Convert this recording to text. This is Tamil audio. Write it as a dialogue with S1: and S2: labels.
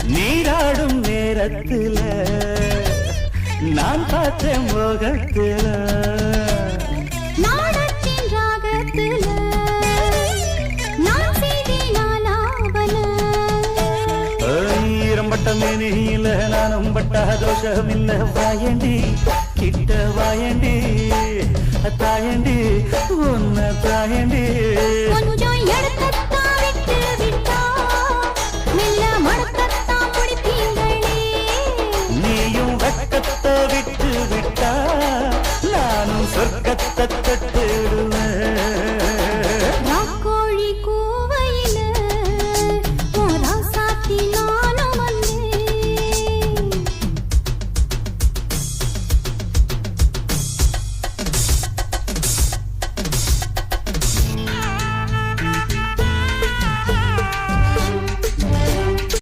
S1: நீராடும் நேரத்துல நான் பார்த்தேன் மோகத்துல
S2: நாடத்தின் ராகத்துல நான் செய்தேனாலாவல
S1: ஈரம்பட்ட மேனியில நானும் பட்ட தோஷமில்ல வாயண்டி கிட்ட வாயண்டி தாயண்டி உன்ன தாயண்டி
S2: கொஞ்சம் எடுக்கத்தான் விட்டு விட்டா மெல்ல மடக்கத்தான் பிடிப்பீங்களே
S1: நீயும் வெக்கத்தை விட்டு விட்டா நானும் சொர்க்கத்தை தொட்டு